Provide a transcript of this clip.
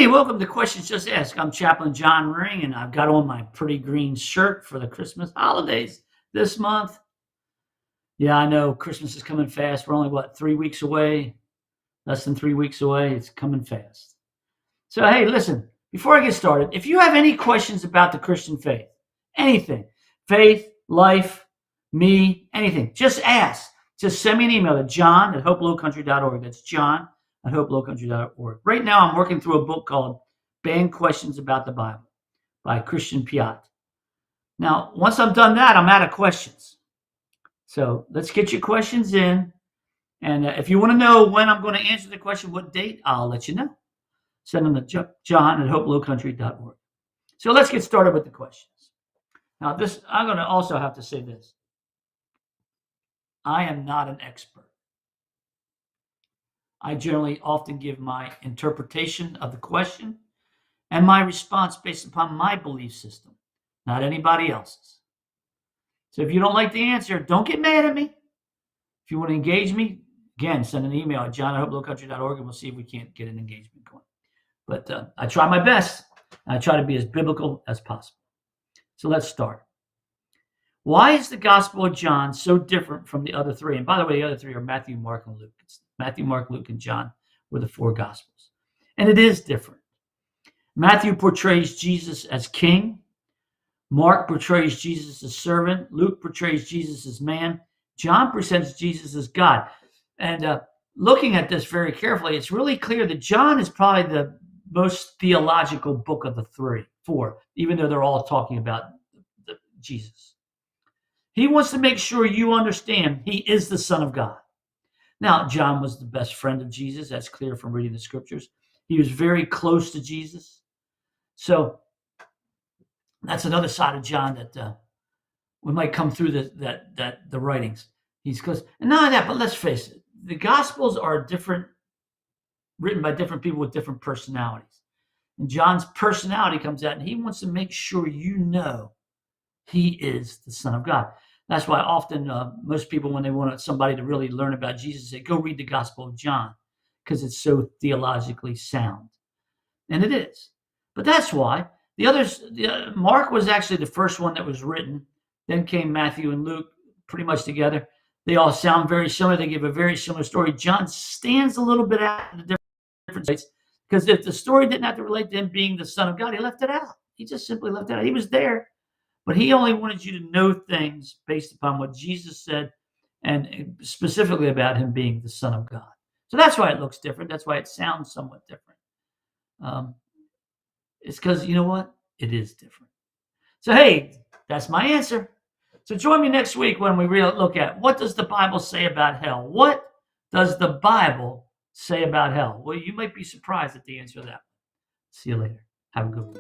Hey, welcome to Questions Just Ask. I'm Chaplain John Ring, and I've got on my pretty green shirt for the Christmas holidays this month. Yeah, I know Christmas is coming fast. We're only, 3 weeks away? Less than 3 weeks away. It's coming fast. So, hey, listen, before I get started, if you have any questions about the Christian faith, anything, faith, life, me, anything, just ask. Just send me an email at john@hopelowcountry.org. That's john@hopelowcountry.org. Right now, I'm working through a book called Banned Questions About the Bible by Christian Piat. Now, once I'm done that, I'm out of questions. So let's get your questions in. And if you want to know when I'm going to answer the question, what date, I'll let you know. Send them to john@hopelowcountry.org. So let's get started with the questions. Now, I'm going to also have to say this. I am not an expert. I generally often give my interpretation of the question and my response based upon my belief system, not anybody else's. So if you don't like the answer, don't get mad at me. If you want to engage me, again, send an email at john@hopelowcountry.org and we'll see if we can't get an engagement going. But I try my best. I try to be as biblical as possible. So let's start. Why is the Gospel of John so different from the other three? And by the way, the other three are Matthew, Mark, and Luke. It's Matthew, Mark, Luke, and John were the four Gospels. And it is different. Matthew portrays Jesus as king. Mark portrays Jesus as servant. Luke portrays Jesus as man. John presents Jesus as God. And looking at this very carefully, it's really clear that John is probably the most theological book of the four, even though they're all talking about Jesus. He wants to make sure you understand he is the Son of God. Now, John was the best friend of Jesus. That's clear from reading the scriptures. He was very close to Jesus. So that's another side of John that we might come through the writings. He's close. And not only that, but let's face it, the Gospels are written by different people with different personalities. And John's personality comes out, and he wants to make sure you know he is the Son of God. That's why often most people, when they want somebody to really learn about Jesus, say, go read the Gospel of John, because it's so theologically sound. And it is. But that's why. The others, Mark was actually the first one that was written. Then came Matthew and Luke pretty much together. They all sound very similar. They give a very similar story. John stands a little bit out of the different states, because if the story didn't have to relate to him being the Son of God, he left it out. He just simply left it out. He was there. But he only wanted you to know things based upon what Jesus said, and specifically about him being the Son of God. So that's why it looks different. That's why it sounds somewhat different. It's because, you know what? It is different. So, hey, that's my answer. So join me next week when we look at, what does the Bible say about hell? What does the Bible say about hell? Well, you might be surprised at the answer to that. See you later. Have a good one.